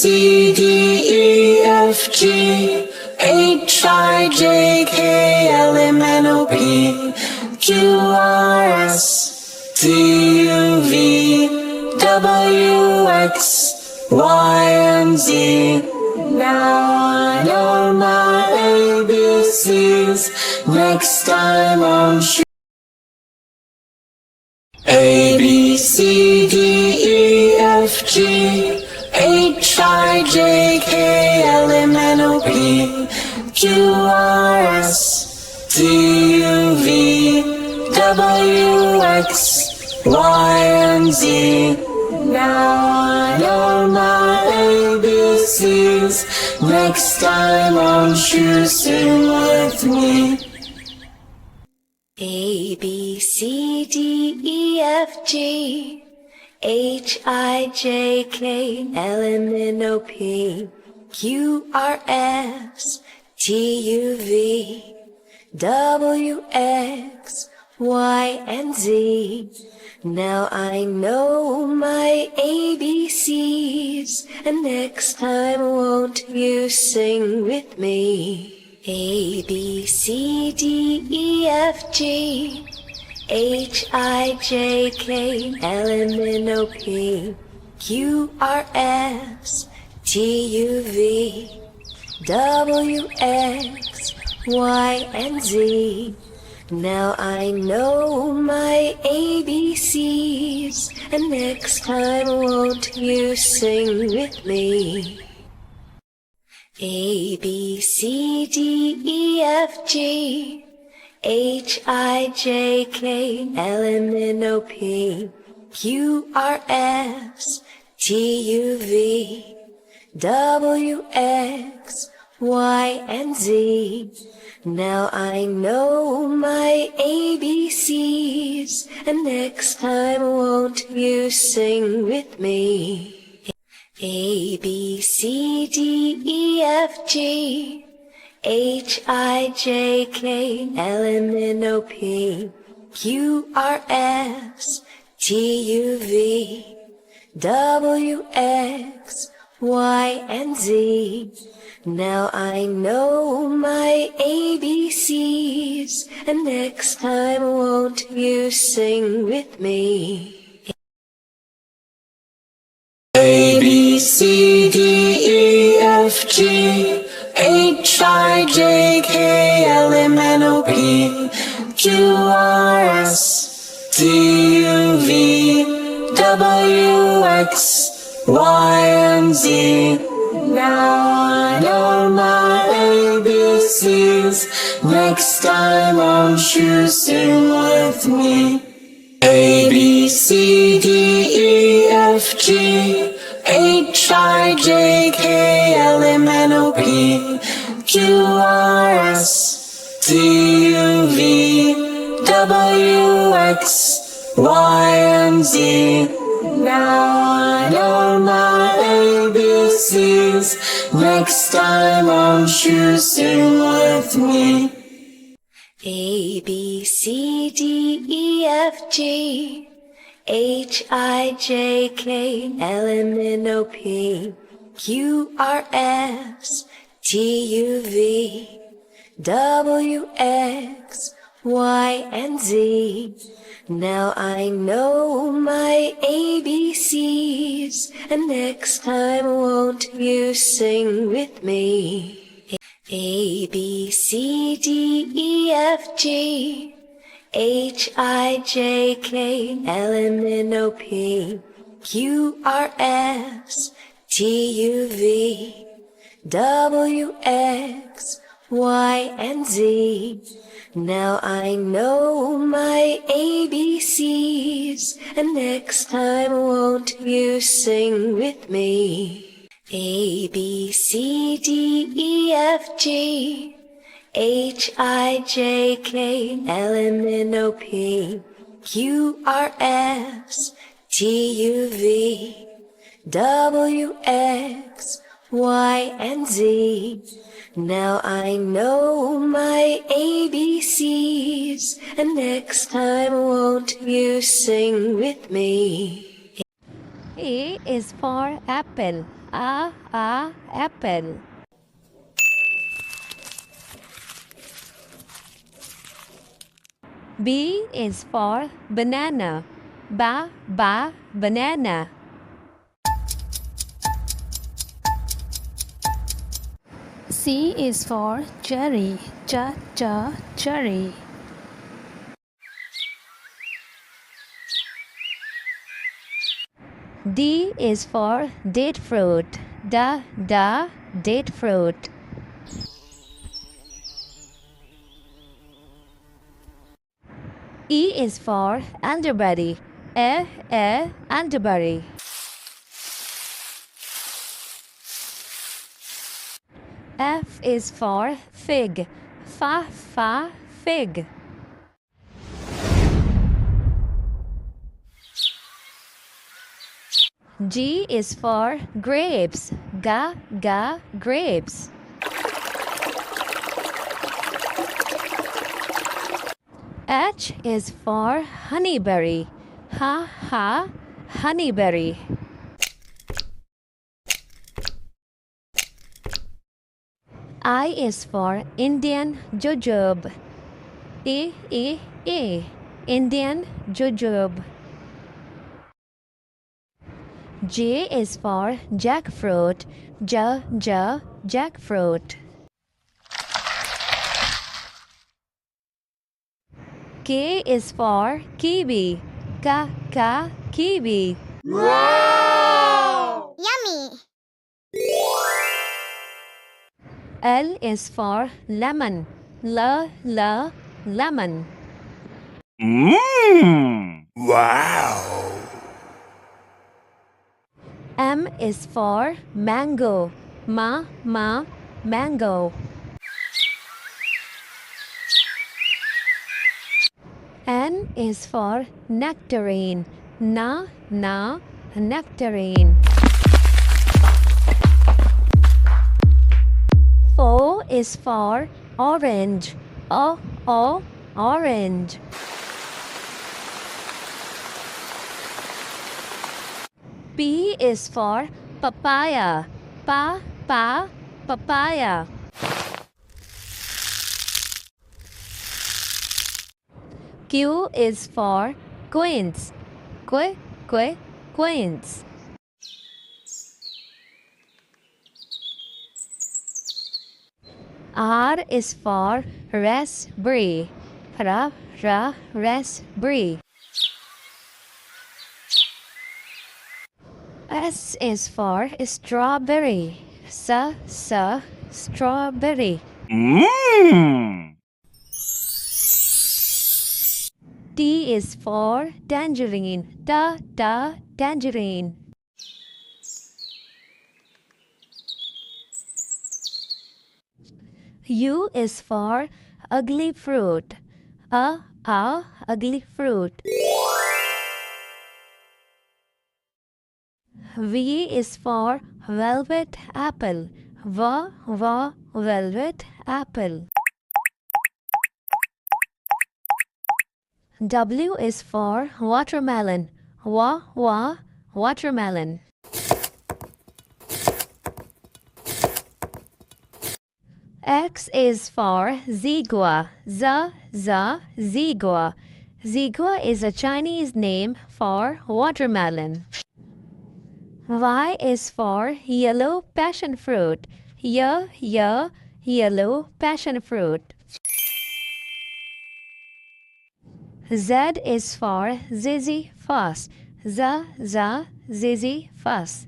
C, D, E, F, G, H, I, J, K, L, M, N, O, P, Q, R, S, T, U, V, W, X, Y, and Z. Now I know my ABCs. Next time on A, B, C, D, E, F, G, H, I, J, K, L, M, N, O, P, Q, R, S, T, U, V, W, X, Y, and Z. Now I know my ABCs. Next time on Sing with me. A, B, C, D, E, F, G, H, I, J, K, L, M, N, O, P, Q, R, S, T, U, V, W, X, Y, and Z. Now I know my ABCs, and next time won't you sing with me? A, B, C, D, E, F, G, H, I, J, K, L, M, N, O, P, Q, R, S, T, U, V, W, X, Y, and Z. Now I know my ABCs, and next time won't you sing with me? A, B, C, D, E, F, G, H, I, J, K, L, M, N, O, P, Q, R, S, T, U, V, W, X, Y, and Z. Now I know my ABCs, and next time won't you sing with me? A, B, C, D, E, F, G, H, I, J, K, L, M, N, O, P, Q, R, S, T, U, V, W, X, Y, and Z. Now I know my ABCs, and next time won't you sing with me? A, B, C, D, E, F, G, H, I, J, K, L, M, N, O, P, Q, R, S, T, U, V, W, X, Y, and Z. Now I know my ABCs. Next time won't you sing with me? A, B, C, D, E, F, G, H, I, J, K, L, M, N, O, P, Q, R, S, T, U, V, W, X, Y, and Z. Now I know my ABCs. Next time won't you sing with me? A, B, C, D, E, F, G, H, I, J, K, L, M, N, O, P, Q, R, S, T, U, V, W, X, Y, and Z. Now I know my ABCs, and next time won't you sing with me? A, B, C, D, E, F, G, H, I, J, K, L, M, N, O, P, Q, R, S, T, U, V, W, X, Y, and Z. Now I know my ABCs, and next time won't you sing with me? A, B, C, D, E, F, G, H, I, J, K, L, M, N, O, P, Q, R, S, T, U, V, W, X, Y, and Z. Now I know my ABCs, and next time won't you sing with me? A is for apple. Apple. B is for banana. Banana. C is for cherry. Cherry. D is for date fruit. Date fruit. E is for elderberry. Elderberry. F is for fig. Fig. G is for grapes. Grapes. H is for honeyberry. Honeyberry. I is for Indian jujube. Indian jujube. J is for jackfruit. Jackfruit. K is for kiwi. Kiwi. Wow! Yummy! L is for lemon. Lemon. Mmm! Wow! M is for mango. Mango. N is for nectarine. Nectarine. O is for orange. Orange. P is for papaya. Papaya. Q is for quince. Quince. R is for raspberry. Raspberry. S is for strawberry. Strawberry. Mmm! T is for tangerine. Tangerine. U is for ugly fruit. Ugly fruit. V is for velvet apple. Velvet apple. W is for watermelon. Watermelon. X is for zigua. Zigua. Zigua is a Chinese name for watermelon. Y is for yellow passion fruit. Yellow passion fruit. Z is for ziziphus. Ziziphus.